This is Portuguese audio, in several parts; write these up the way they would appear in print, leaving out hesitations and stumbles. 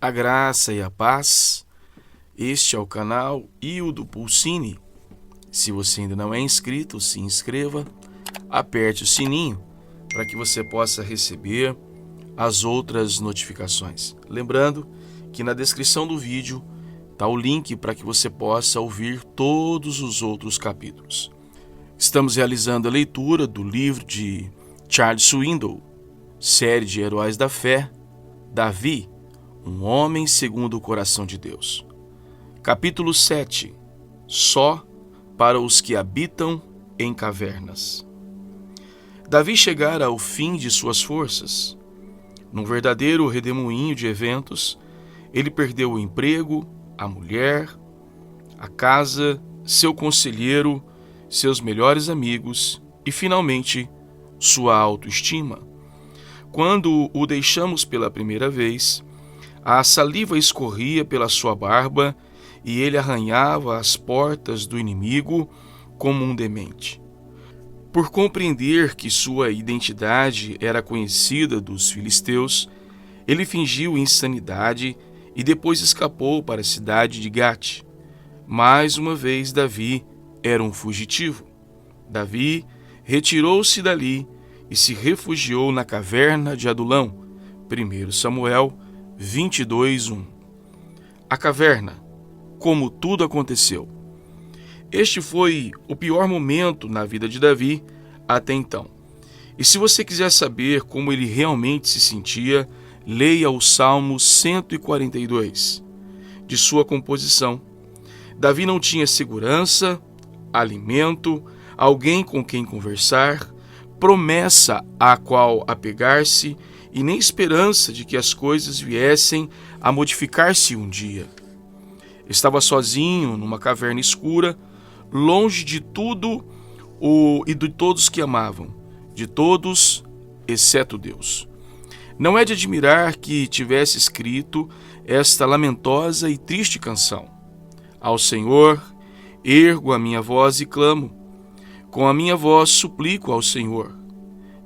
A graça e a paz. Este é o canal Io do Pulcine. Se você ainda não é inscrito, se inscreva, aperte o sininho para que você possa receber as outras notificações. Lembrando que na descrição do vídeo está o link para que você possa ouvir todos os outros capítulos. Estamos realizando a leitura do livro de Charles Swindoll, série de Heróis da Fé, Davi, um homem segundo o coração de Deus. Capítulo 7. Só para os que habitam em cavernas. Davi chegara ao fim de suas forças. Num verdadeiro redemoinho de eventos, ele perdeu o emprego, a mulher, a casa, seu conselheiro, seus melhores amigos e, finalmente, sua autoestima. Quando o deixamos pela primeira vez, a saliva escorria pela sua barba e ele arranhava as portas do inimigo como um demente. Por compreender que sua identidade era conhecida dos filisteus, ele fingiu insanidade e depois escapou para a cidade de Gate. Mais uma vez, Davi era um fugitivo. Davi retirou-se dali e se refugiou na caverna de Adulão. 1 Samuel 22:1. A caverna, como tudo aconteceu. Este foi o pior momento na vida de Davi até então. E se você quiser saber como ele realmente se sentia, leia o Salmo 142, de sua composição. Davi não tinha segurança, alimento, alguém com quem conversar, promessa à qual apegar-se e nem esperança de que as coisas viessem a modificar-se um dia. Estava sozinho numa caverna escura, longe de tudo e de todos que amavam, de todos exceto Deus. Não é de admirar que tivesse escrito esta lamentosa e triste canção. Ao Senhor ergo a minha voz e clamo, com a minha voz suplico ao Senhor.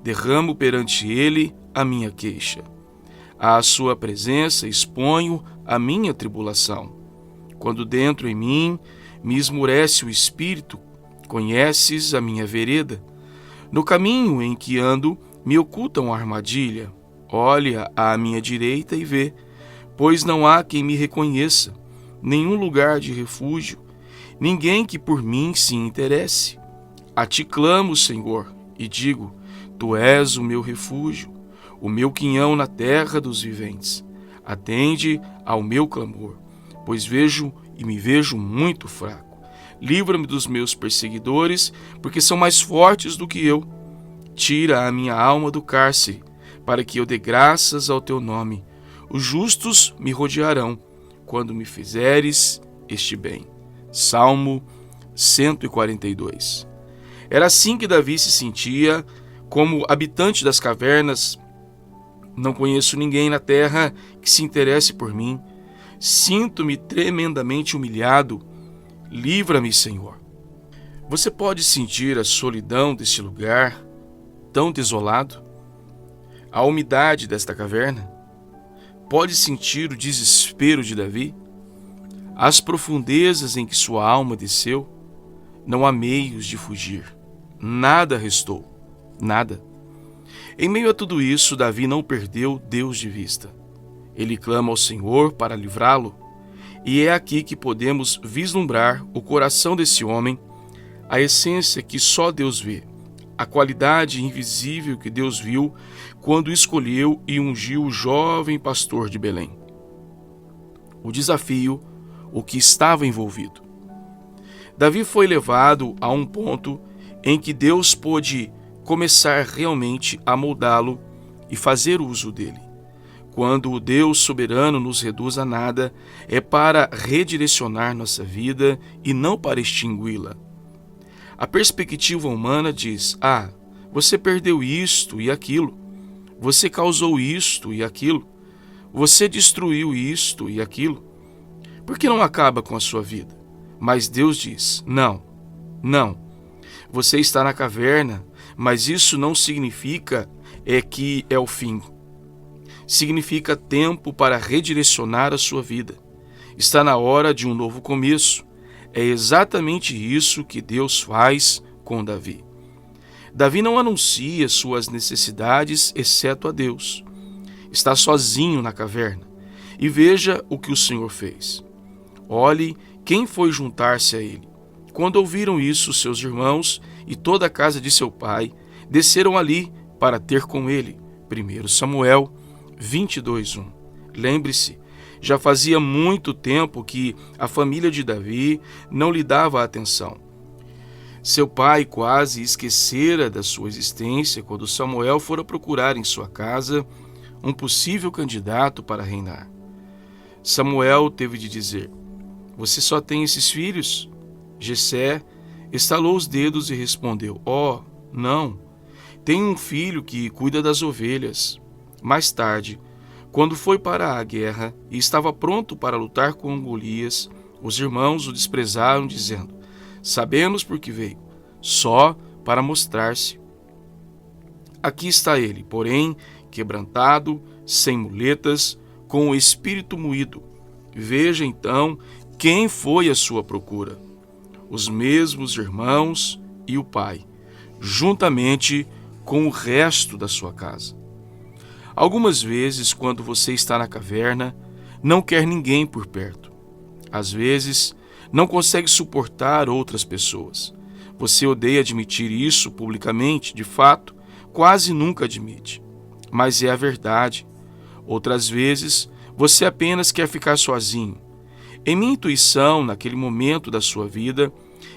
Derramo perante Ele a minha queixa. À sua presença exponho a minha tribulação. Quando dentro em mim me esmurece o espírito, conheces a minha vereda. No caminho em que ando me oculta uma armadilha. Olha à minha direita e vê, pois não há quem me reconheça, nenhum lugar de refúgio, ninguém que por mim se interesse. A ti clamo, Senhor, e digo, tu és o meu refúgio, o meu quinhão na terra dos viventes. Atende ao meu clamor, pois me vejo muito fraco. Livra-me dos meus perseguidores, porque são mais fortes do que eu. Tira a minha alma do cárcere, para que eu dê graças ao teu nome. Os justos me rodearão, quando me fizeres este bem. Salmo 142. Era assim que Davi se sentia, como habitante das cavernas. Não conheço ninguém na terra que se interesse por mim. Sinto-me tremendamente humilhado. Livra-me, Senhor. Você pode sentir a solidão deste lugar tão desolado? A umidade desta caverna? Pode sentir o desespero de Davi? As profundezas em que sua alma desceu? Não há meios de fugir. Nada restou. Nada. Em meio a tudo isso, Davi não perdeu Deus de vista. Ele clama ao Senhor para livrá-lo, e é aqui que podemos vislumbrar o coração desse homem, a essência que só Deus vê, a qualidade invisível que Deus viu quando escolheu e ungiu o jovem pastor de Belém. O desafio, o que estava envolvido. Davi foi levado a um ponto em que Deus pôde começar realmente a moldá-lo e fazer uso dele. Quando o Deus soberano nos reduz a nada, é para redirecionar nossa vida e não para extingui-la. A perspectiva humana diz, você perdeu isto e aquilo, você causou isto e aquilo, você destruiu isto e aquilo. Por que não acaba com a sua vida? Mas Deus diz, não, você está na caverna, mas isso não significa que é o fim. significa tempo para redirecionar a sua vida. Está na hora de um novo começo. É exatamente isso que Deus faz com Davi. Davi não anuncia suas necessidades exceto a Deus. Está sozinho na caverna. E veja o que o Senhor fez. Olhe quem foi juntar-se a ele. Quando ouviram isso, seus irmãos e toda a casa de seu pai desceram ali para ter com ele. 1 Samuel 22:1. Lembre-se, já fazia muito tempo que a família de Davi não lhe dava atenção. Seu pai quase esquecera da sua existência quando Samuel fora procurar em sua casa um possível candidato para reinar. Samuel teve de dizer: "Você só tem esses filhos?" Jessé estalou os dedos e respondeu: "Oh, não, tenho um filho que cuida das ovelhas." Mais tarde, quando foi para a guerra e estava pronto para lutar com Golias, os irmãos o desprezaram, dizendo: "Sabemos por que veio, só para mostrar-se." Aqui está ele, porém, quebrantado, sem muletas, com o espírito moído. Veja então quem foi à sua procura. Os mesmos irmãos e o pai, juntamente com o resto da sua casa. Algumas vezes, quando você está na caverna, não quer ninguém por perto. Às vezes, não consegue suportar outras pessoas. Você odeia admitir isso publicamente, de fato, quase nunca admite. Mas é a verdade. Outras vezes, você apenas quer ficar sozinho. Em minha intuição, naquele momento da sua vida,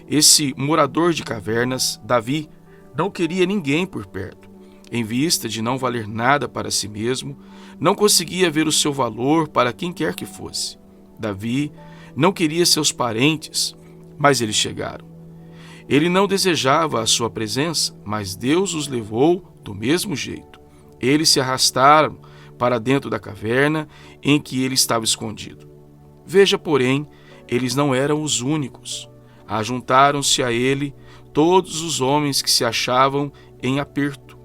esse morador de cavernas, Davi, não queria ninguém por perto. Em vista de não valer nada para si mesmo, não conseguia ver o seu valor para quem quer que fosse. Davi não queria seus parentes, mas eles chegaram. Ele não desejava a sua presença, mas Deus os levou do mesmo jeito. Eles se arrastaram para dentro da caverna em que ele estava escondido. Veja, porém, eles não eram os únicos. Ajuntaram-se a ele todos os homens que se achavam em aperto,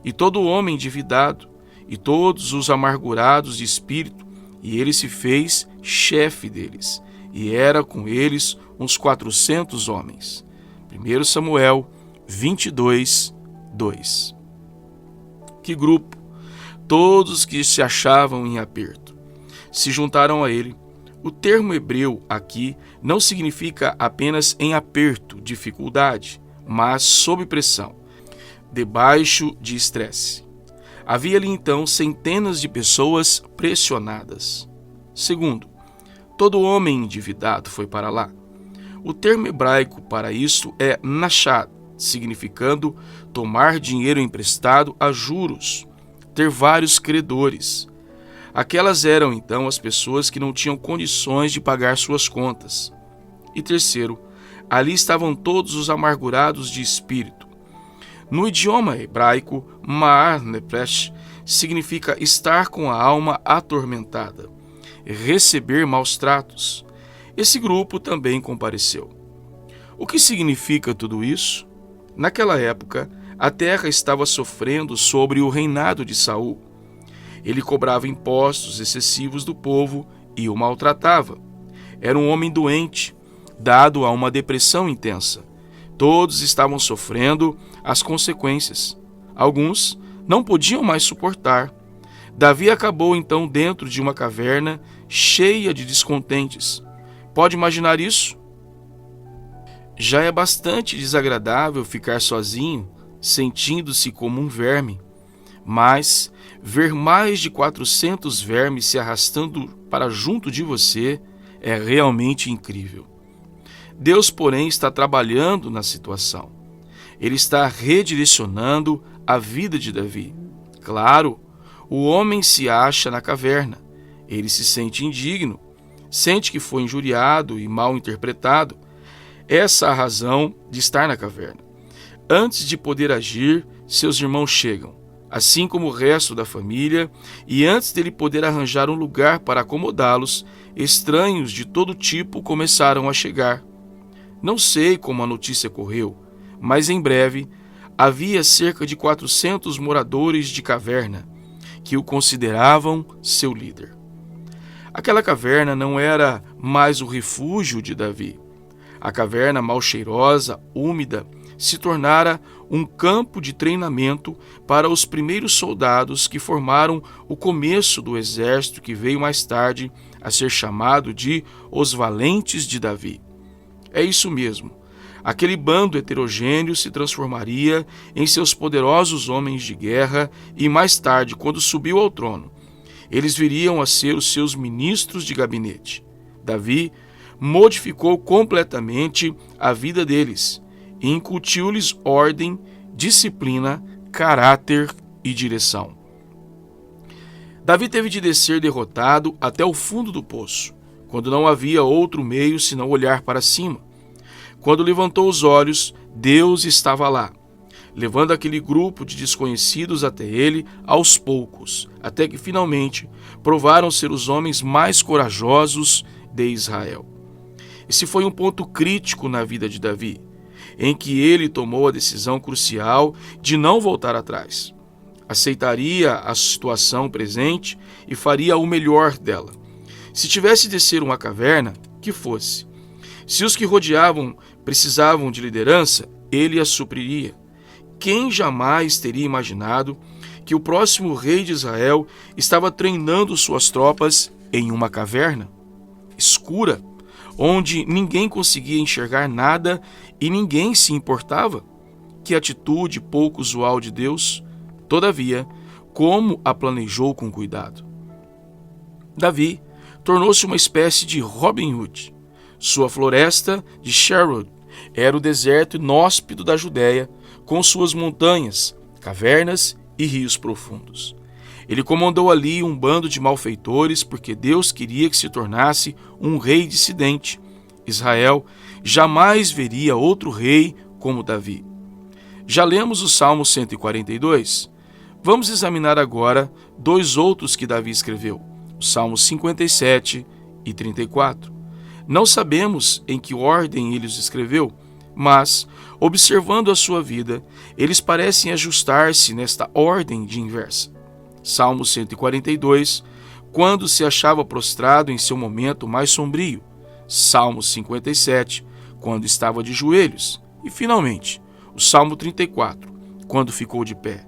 e todo homem endividado, e todos os amargurados de espírito, e ele se fez chefe deles, e era com eles uns 400 homens. 1 Samuel 22:2. Que grupo! Todos que se achavam em aperto se juntaram a ele. O termo hebreu aqui não significa apenas em aperto, dificuldade, mas sob pressão, debaixo de estresse. Havia ali então centenas de pessoas pressionadas. Segundo, todo homem endividado foi para lá. O termo hebraico para isto é nashad, significando tomar dinheiro emprestado a juros, ter vários credores. Aquelas eram então as pessoas que não tinham condições de pagar suas contas. E terceiro, ali estavam todos os amargurados de espírito. No idioma hebraico, ma'ar nefesh significa estar com a alma atormentada, receber maus tratos. Esse grupo também compareceu. O que significa tudo isso? Naquela época, a terra estava sofrendo sobre o reinado de Saul. Ele cobrava impostos excessivos do povo e o maltratava. Era um homem doente, dado a uma depressão intensa. Todos estavam sofrendo as consequências. Alguns não podiam mais suportar. Davi acabou então dentro de uma caverna cheia de descontentes. Pode imaginar isso? Já é bastante desagradável ficar sozinho, sentindo-se como um verme. Mas ver mais de 400 vermes se arrastando para junto de você é realmente incrível. Deus, porém, está trabalhando na situação. Ele está redirecionando a vida de Davi. Claro, o homem se acha na caverna. Ele se sente indigno, sente que foi injuriado e mal interpretado. Essa é a razão de estar na caverna. Antes de poder agir, seus irmãos chegam, assim como o resto da família, e antes dele poder arranjar um lugar para acomodá-los, estranhos de todo tipo começaram a chegar. Não sei como a notícia correu, mas em breve havia cerca de 400 moradores de caverna que o consideravam seu líder. Aquela caverna não era mais o refúgio de Davi. A caverna mal cheirosa, úmida, se tornara um campo de treinamento para os primeiros soldados que formaram o começo do exército que veio mais tarde a ser chamado de os Valentes de Davi. É isso mesmo. Aquele bando heterogêneo se transformaria em seus poderosos homens de guerra e mais tarde, quando subiu ao trono, eles viriam a ser os seus ministros de gabinete. Davi modificou completamente a vida deles e incutiu-lhes ordem, disciplina, caráter e direção. Davi teve de descer derrotado até o fundo do poço, quando não havia outro meio senão olhar para cima. Quando levantou os olhos, Deus estava lá, levando aquele grupo de desconhecidos até ele aos poucos, até que finalmente provaram ser os homens mais corajosos de Israel. Esse foi um ponto crítico na vida de Davi, em que ele tomou a decisão crucial de não voltar atrás. Aceitaria a situação presente e faria o melhor dela. Se tivesse de ser uma caverna, que fosse. Se os que rodeavam precisavam de liderança, ele a supriria. Quem jamais teria imaginado que o próximo rei de Israel estava treinando suas tropas em uma caverna escura, onde ninguém conseguia enxergar nada e ninguém se importava? Que atitude pouco usual de Deus! Todavia, como a planejou com cuidado. Davi tornou-se uma espécie de Robin Hood. Sua floresta de Sherwood era o deserto inóspito da Judéia, com suas montanhas, cavernas e rios profundos. Ele comandou ali um bando de malfeitores porque Deus queria que se tornasse um rei dissidente. Israel jamais veria outro rei como Davi. Já lemos o Salmo 142? Vamos examinar agora dois outros que Davi escreveu, os Salmos 57 e 34. Não sabemos em que ordem ele os escreveu, mas, observando a sua vida, eles parecem ajustar-se nesta ordem de inversa. Salmo 142, quando se achava prostrado em seu momento mais sombrio. Salmo 57, quando estava de joelhos. E, finalmente, o Salmo 34, quando ficou de pé.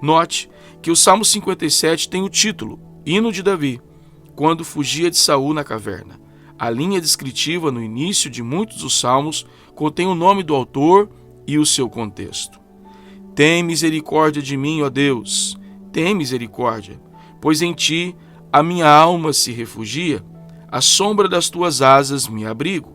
Note que o Salmo 57 tem o título Hino de Davi, quando fugia de Saul na caverna. A linha descritiva no início de muitos dos salmos contém o nome do autor e o seu contexto. Tem misericórdia de mim, ó Deus, tem misericórdia, pois em ti a minha alma se refugia, à sombra das tuas asas me abrigo,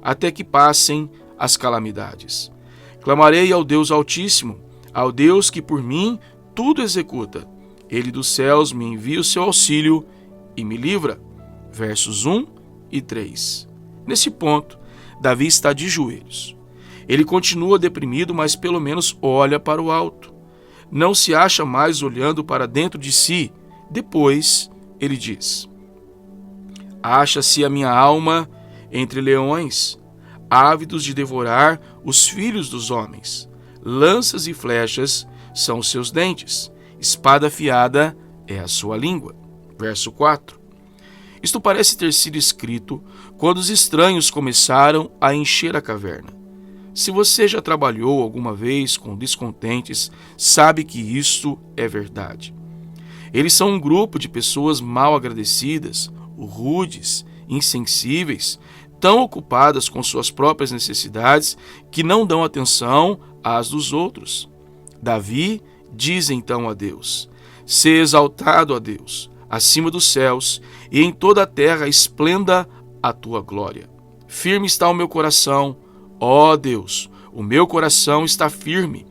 até que passem as calamidades. Clamarei ao Deus Altíssimo, ao Deus que por mim tudo executa. Ele dos céus me envia o seu auxílio e me livra. Versos 1 e 3. Nesse ponto, Davi está de joelhos. Ele continua deprimido, mas pelo menos olha para o alto. Não se acha mais olhando para dentro de si. Depois, ele diz: acha-se a minha alma entre leões, ávidos de devorar os filhos dos homens. Lanças e flechas são os seus dentes, espada afiada é a sua língua. Verso 4. Isto parece ter sido escrito quando os estranhos começaram a encher a caverna. Se você já trabalhou alguma vez com descontentes, sabe que isto é verdade. Eles são um grupo de pessoas mal agradecidas, rudes, insensíveis, tão ocupadas com suas próprias necessidades que não dão atenção às dos outros. Davi diz então a Deus: "Se exaltado, ó Deus, acima dos céus, e em toda a terra esplenda a tua glória. Firme está o meu coração, ó Deus, o meu coração está firme.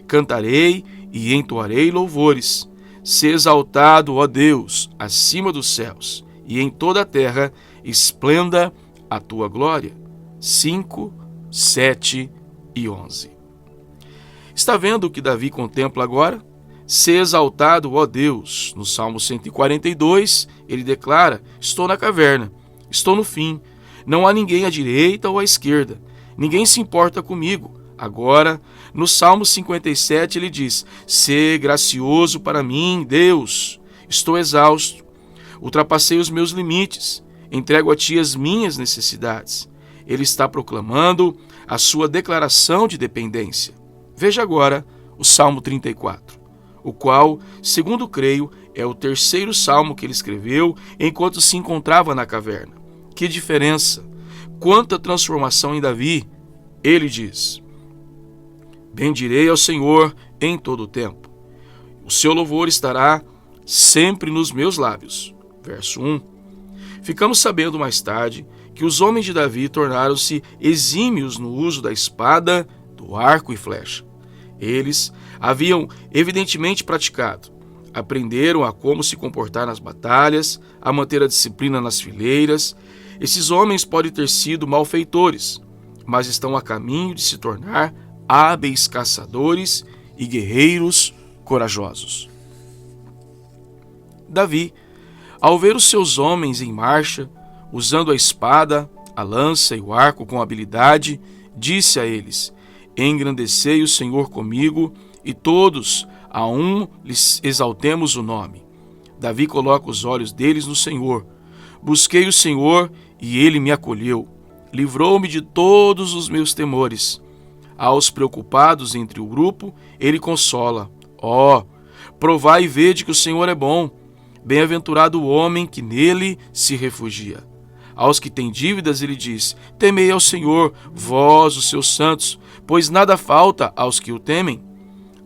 Cantarei e entoarei louvores. Se exaltado, ó Deus, acima dos céus, e em toda a terra esplenda a tua glória." 5, 7 e 11. Está vendo o que Davi contempla agora? Se exaltado, ó Deus. No Salmo 142, ele declara: estou na caverna, estou no fim, não há ninguém à direita ou à esquerda, ninguém se importa comigo. Agora, no Salmo 57, ele diz: se gracioso para mim, Deus, Estou exausto, ultrapassei os meus limites, entrego a ti as minhas necessidades. Ele está proclamando a sua declaração de dependência. Veja agora o Salmo 34, o qual, segundo creio, é o terceiro salmo que ele escreveu enquanto se encontrava na caverna. Que diferença! Quanta transformação em Davi! Ele diz: bendirei ao Senhor em todo o tempo. O seu louvor estará sempre nos meus lábios. Verso 1. Ficamos sabendo mais tarde que os homens de Davi tornaram-se exímios no uso da espada, do arco e flecha. Eles haviam evidentemente praticado. Aprenderam a como se comportar nas batalhas, a manter a disciplina nas fileiras. Esses homens podem ter sido malfeitores, mas estão a caminho de se tornar hábeis caçadores e guerreiros corajosos. Davi, ao ver os seus homens em marcha, usando a espada, a lança e o arco com habilidade, disse a eles: engrandecei o Senhor comigo, e todos a um lhes exaltemos o nome. Davi coloca os olhos deles no Senhor. Busquei o Senhor, e ele me acolheu. Livrou-me de todos os meus temores. Aos preocupados entre o grupo, ele consola. Provai e vede que o Senhor é bom. Bem-aventurado o homem que nele se refugia. Aos que têm dívidas, ele diz: temei ao Senhor, vós, os seus santos, pois nada falta aos que o temem.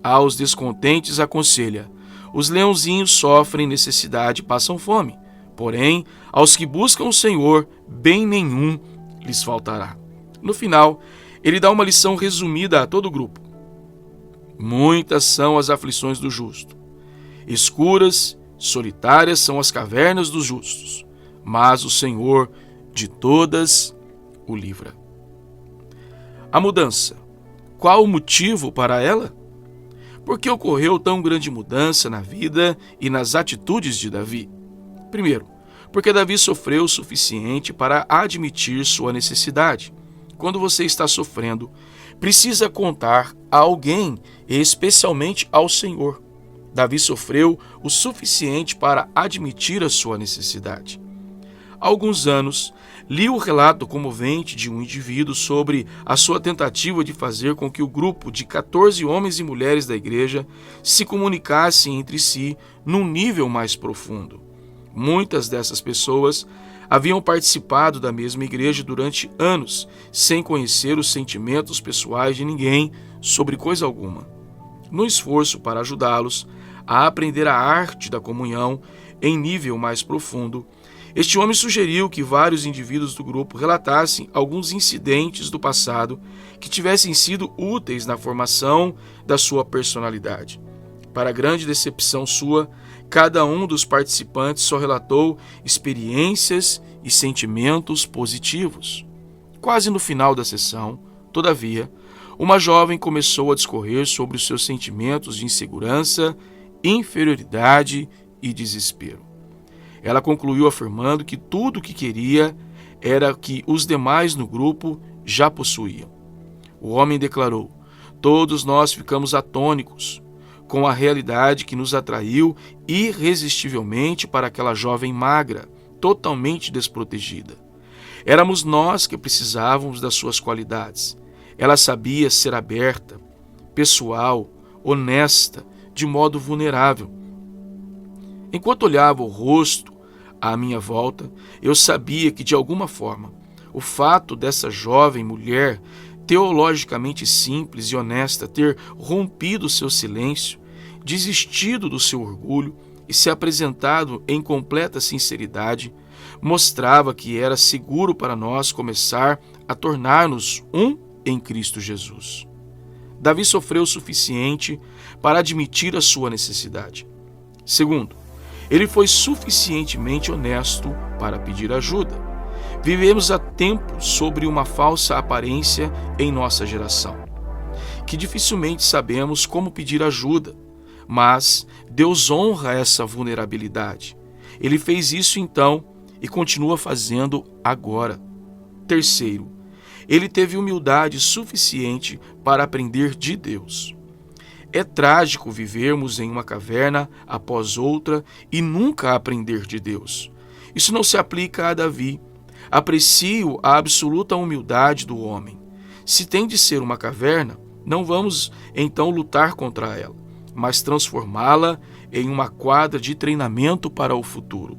Aos descontentes aconselha: os leãozinhos sofrem necessidade e passam fome. Porém, aos que buscam o Senhor, bem nenhum lhes faltará. No final, ele dá uma lição resumida a todo o grupo. Muitas são as aflições do justo. Escuras, solitárias são as cavernas dos justos, mas o Senhor de todas o livra. A mudança. Qual o motivo para ela? Por que ocorreu tão grande mudança na vida e nas atitudes de Davi? Primeiro, porque Davi sofreu o suficiente para admitir sua necessidade. Quando você está sofrendo, precisa contar a alguém, especialmente ao Senhor. Davi sofreu o suficiente para admitir a sua necessidade. Há alguns anos, li o relato comovente de um indivíduo sobre a sua tentativa de fazer com que o grupo de 14 homens e mulheres da igreja se comunicasse entre si num nível mais profundo. Muitas dessas pessoas haviam participado da mesma igreja durante anos, sem conhecer os sentimentos pessoais de ninguém sobre coisa alguma. No esforço para ajudá-los a aprender a arte da comunhão em nível mais profundo, este homem sugeriu que vários indivíduos do grupo relatassem alguns incidentes do passado que tivessem sido úteis na formação da sua personalidade. Para grande decepção sua, cada um dos participantes só relatou experiências e sentimentos positivos. Quase no final da sessão, todavia, uma jovem começou a discorrer sobre os seus sentimentos de insegurança, inferioridade e desespero. Ela concluiu afirmando que tudo o que queria era que os demais no grupo já possuíam. O homem declarou: todos nós ficamos atônicos com a realidade que nos atraiu irresistivelmente para aquela jovem magra, totalmente desprotegida. Éramos nós que precisávamos das suas qualidades. Ela sabia ser aberta, pessoal, honesta, de modo vulnerável. Enquanto olhava o rosto à minha volta, eu sabia que, de alguma forma, o fato dessa jovem mulher, teologicamente simples e honesta, ter rompido seu silêncio, desistido do seu orgulho e se apresentado em completa sinceridade, mostrava que era seguro para nós começar a tornar-nos um em Cristo Jesus. Davi sofreu o suficiente para admitir a sua necessidade. Segundo, ele foi suficientemente honesto para pedir ajuda. Vivemos há tempo sobre uma falsa aparência em nossa geração, que dificilmente sabemos como pedir ajuda, mas Deus honra essa vulnerabilidade. Ele fez isso então e continua fazendo agora. Terceiro, ele teve humildade suficiente para aprender de Deus. É trágico vivermos em uma caverna após outra e nunca aprender de Deus. Isso não se aplica a Davi. Aprecio a absoluta humildade do homem. Se tem de ser uma caverna, não vamos então lutar contra ela, mas transformá-la em uma quadra de treinamento para o futuro.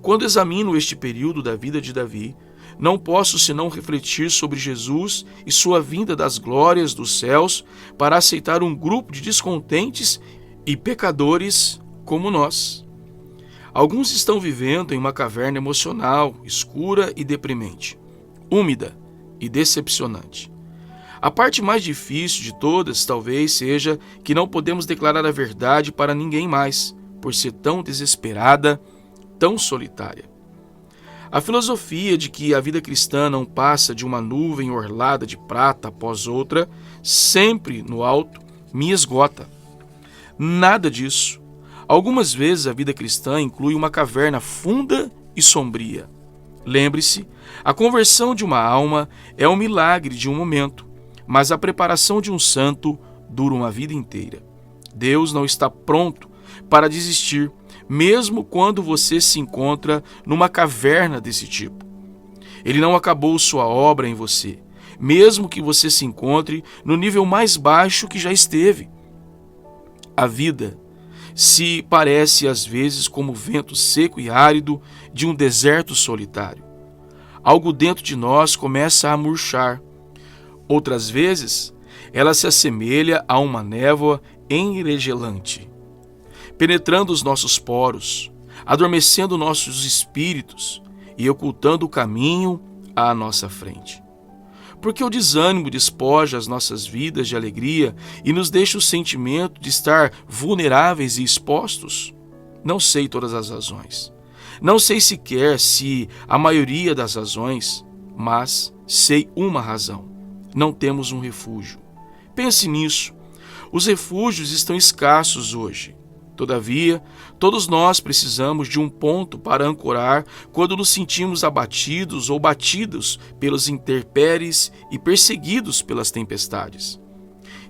Quando examino este período da vida de Davi, não posso senão refletir sobre Jesus e sua vinda das glórias dos céus para aceitar um grupo de descontentes e pecadores como nós. Alguns estão vivendo em uma caverna emocional, escura e deprimente, úmida e decepcionante. A parte mais difícil de todas talvez seja que não podemos declarar a verdade para ninguém mais, por ser tão desesperada, tão solitária. A filosofia de que a vida cristã não passa de uma nuvem orlada de prata após outra, sempre no alto, me esgota. Nada disso. Algumas vezes a vida cristã inclui uma caverna funda e sombria. Lembre-se, a conversão de uma alma é um milagre de um momento, mas a preparação de um santo dura uma vida inteira. Deus não está pronto para desistir, mesmo quando você se encontra numa caverna desse tipo. Ele não acabou sua obra em você, mesmo que você se encontre no nível mais baixo que já esteve. A vida se parece às vezes como o vento seco e árido de um deserto solitário. Algo dentro de nós começa a murchar. Outras vezes, ela se assemelha a uma névoa enregelante, penetrando os nossos poros, adormecendo nossos espíritos e ocultando o caminho à nossa frente. Porque o desânimo despoja as nossas vidas de alegria e nos deixa o sentimento de estar vulneráveis e expostos? Não sei todas as razões. Não sei sequer se a maioria das razões, mas sei uma razão. Não temos um refúgio. Pense nisso. Os refúgios estão escassos hoje. Todavia, todos nós precisamos de um ponto para ancorar quando nos sentimos abatidos ou batidos pelos intempéries e perseguidos pelas tempestades.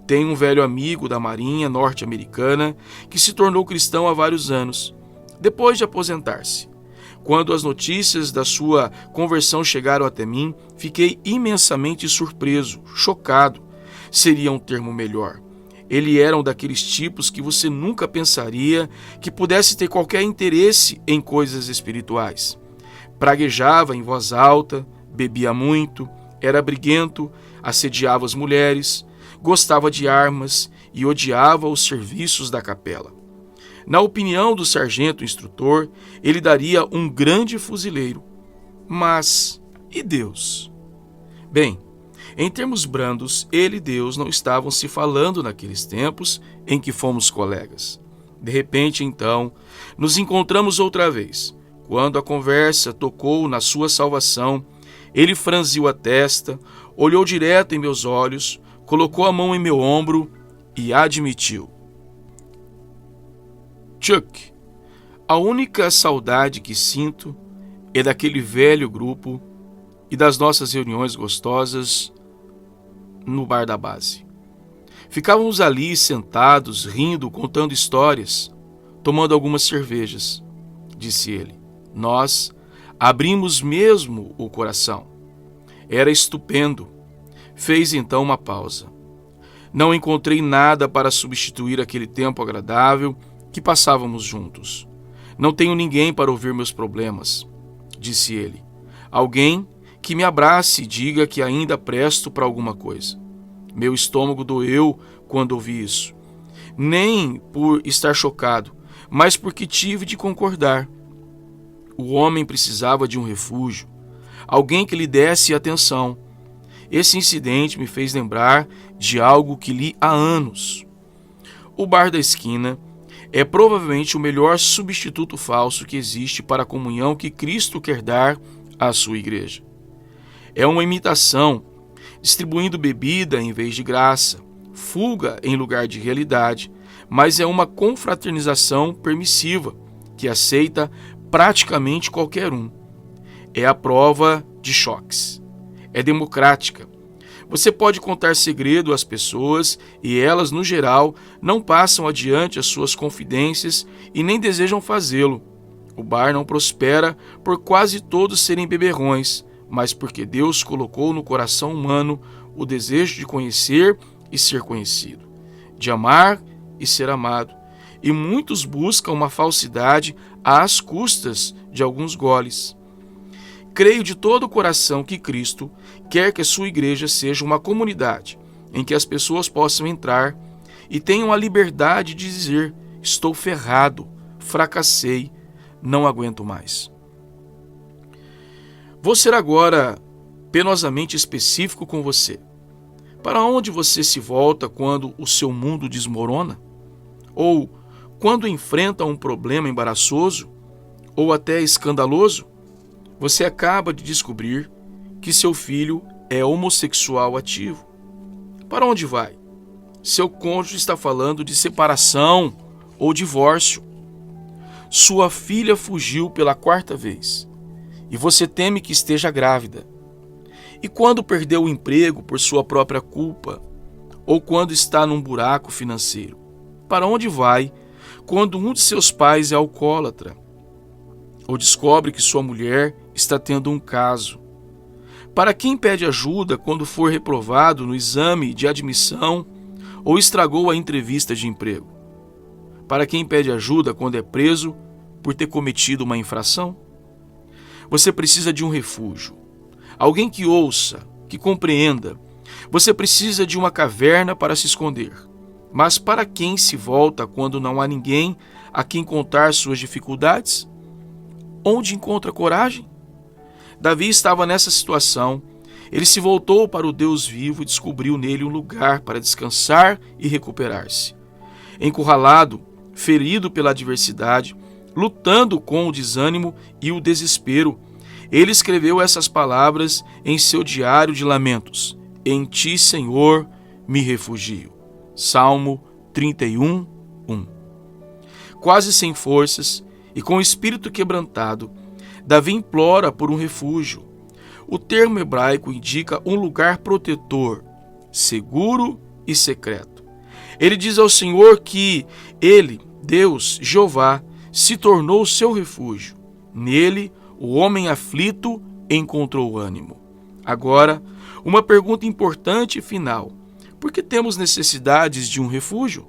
Tenho um velho amigo da Marinha norte-americana que se tornou cristão há vários anos, depois de aposentar-se. Quando as notícias da sua conversão chegaram até mim, fiquei imensamente surpreso, chocado, seria um termo melhor. Ele era um daqueles tipos que você nunca pensaria que pudesse ter qualquer interesse em coisas espirituais. Praguejava em voz alta, bebia muito, era briguento, assediava as mulheres, gostava de armas e odiava os serviços da capela. Na opinião do sargento instrutor, ele daria um grande fuzileiro. Mas e Deus? Bem, em termos brandos, ele e Deus não estavam se falando naqueles tempos em que fomos colegas. De repente, então, nos encontramos outra vez. Quando a conversa tocou na sua salvação, ele franziu a testa, olhou direto em meus olhos, colocou a mão em meu ombro e admitiu: Chuck, a única saudade que sinto é daquele velho grupo e das nossas reuniões gostosas no bar da base. Ficávamos ali sentados, rindo, contando histórias, tomando algumas cervejas, disse ele. Nós abrimos mesmo o coração. Era estupendo. Fez então uma pausa. Não encontrei nada para substituir aquele tempo agradável que passávamos juntos. Não tenho ninguém para ouvir meus problemas, disse ele. Alguém que me abrace e diga que ainda presto para alguma coisa. Meu estômago doeu quando ouvi isso. Nem por estar chocado, mas porque tive de concordar. O homem precisava de um refúgio, alguém que lhe desse atenção. Esse incidente me fez lembrar de algo que li há anos. O bar da esquina é provavelmente o melhor substituto falso que existe para a comunhão que Cristo quer dar à sua igreja. É uma imitação, distribuindo bebida em vez de graça, fuga em lugar de realidade, mas é uma confraternização permissiva, que aceita praticamente qualquer um. É a prova de choques. É democrática. Você pode contar segredo às pessoas e elas, no geral, não passam adiante as suas confidências e nem desejam fazê-lo. O bar não prospera por quase todos serem beberrões, mas porque Deus colocou no coração humano o desejo de conhecer e ser conhecido, de amar e ser amado. E muitos buscam uma falsidade às custas de alguns goles. Creio de todo o coração que Cristo quer que a sua igreja seja uma comunidade em que as pessoas possam entrar e tenham a liberdade de dizer: estou ferrado, fracassei, não aguento mais. Vou ser agora penosamente específico com você. Para onde você se volta quando o seu mundo desmorona? Ou quando enfrenta um problema embaraçoso ou até escandaloso? Você acaba de descobrir que seu filho é homossexual ativo. Para onde vai? Seu cônjuge está falando de separação ou divórcio. Sua filha fugiu pela 4ª vez e você teme que esteja grávida. E quando perdeu o emprego por sua própria culpa, ou quando está num buraco financeiro? Para onde vai quando um de seus pais é alcoólatra? Ou descobre que sua mulher está tendo um caso? Para quem pede ajuda quando for reprovado no exame de admissão ou estragou a entrevista de emprego? Para quem pede ajuda quando é preso por ter cometido uma infração? Você precisa de um refúgio, alguém que ouça, que compreenda. Você precisa de uma caverna para se esconder. Mas para quem se volta quando não há ninguém a quem contar suas dificuldades? Onde encontra coragem? Davi estava nessa situação. Ele se voltou para o Deus vivo e descobriu nele um lugar para descansar e recuperar-se. Encurralado, ferido pela adversidade, lutando com o desânimo e o desespero, ele escreveu essas palavras em seu diário de lamentos: Em ti, Senhor, me refugio. Salmo 31, 1. Quase sem forças e com o espírito quebrantado, Davi implora por um refúgio. O termo hebraico indica um lugar protetor, seguro e secreto. Ele diz ao Senhor que ele, Deus, Jeová, se tornou seu refúgio. Nele, o homem aflito encontrou ânimo. Agora, uma pergunta importante e final: por que temos necessidades de um refúgio?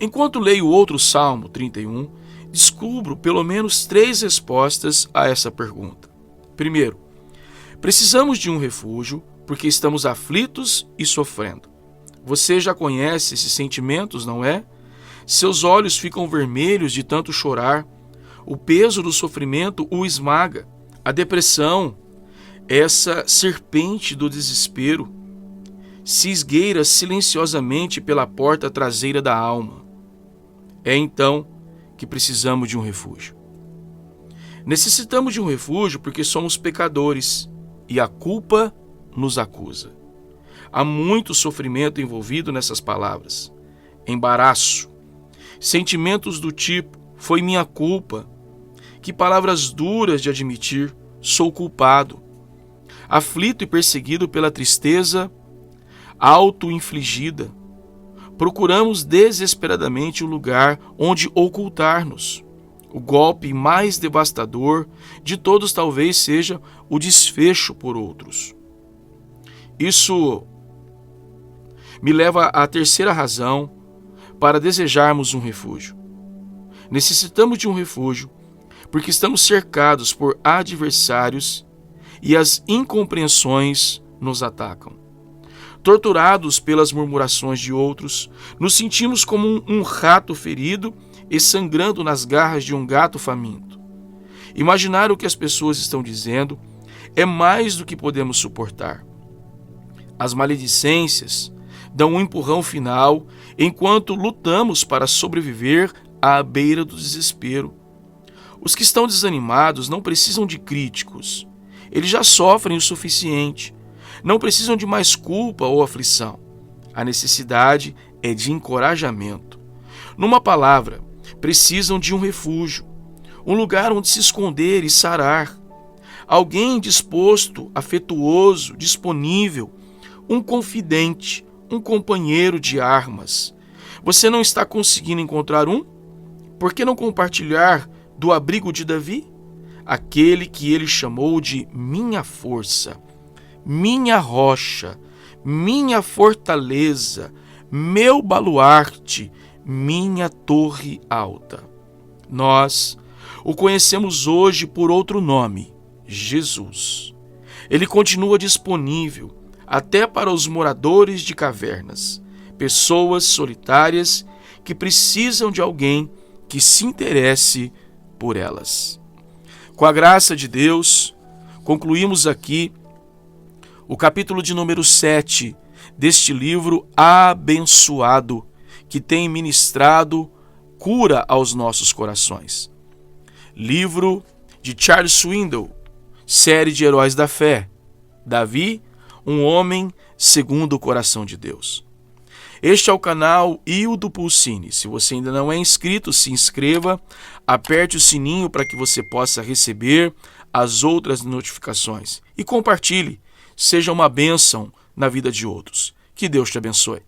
Enquanto leio outro Salmo 31, descubro pelo menos 3 respostas a essa pergunta. Primeiro, precisamos de um refúgio porque estamos aflitos e sofrendo. Você já conhece esses sentimentos, não é? Seus olhos ficam vermelhos de tanto chorar. O peso do sofrimento o esmaga. A depressão, essa serpente do desespero, se esgueira silenciosamente pela porta traseira da alma. É então que precisamos de um refúgio. Necessitamos de um refúgio porque somos pecadores e a culpa nos acusa. Há muito sofrimento envolvido nessas palavras. Embaraço, sentimentos do tipo: foi minha culpa. Que palavras duras de admitir: sou culpado. Aflito e perseguido pela tristeza auto-infligida, procuramos desesperadamente um lugar onde ocultar-nos. O golpe mais devastador de todos talvez seja o desfecho por outros. Isso me leva à terceira razão para desejarmos um refúgio. Necessitamos de um refúgio porque estamos cercados por adversários e as incompreensões nos atacam. Torturados pelas murmurações de outros, nos sentimos como um rato ferido e sangrando nas garras de um gato faminto. Imaginar o que as pessoas estão dizendo é mais do que podemos suportar. As maledicências dão um empurrão final enquanto lutamos para sobreviver à beira do desespero. Os que estão desanimados não precisam de críticos. Eles já sofrem o suficiente. Não precisam de mais culpa ou aflição. A necessidade é de encorajamento. Numa palavra, precisam de um refúgio, um lugar onde se esconder e sarar. alguém disposto, afetuoso, disponível, um confidente, um companheiro de armas. Você não está conseguindo encontrar um? Por que não compartilhar do abrigo de Davi? Aquele que ele chamou de minha força, minha rocha, minha fortaleza, meu baluarte, minha torre alta. Nós o conhecemos hoje por outro nome, Jesus. Ele continua disponível até para os moradores de cavernas, pessoas solitárias que precisam de alguém que se interesse por elas. Com a graça de Deus, concluímos aqui o capítulo de número 7 deste livro abençoado, que tem ministrado cura aos nossos corações. Livro de Charles Swindoll, série de Heróis da Fé. Davi, um homem segundo o coração de Deus. Este é o canal Hildo Pulcini. Se você ainda não é inscrito, se inscreva, aperte o sininho para que você possa receber as outras notificações e compartilhe. Seja uma bênção na vida de outros. Que Deus te abençoe.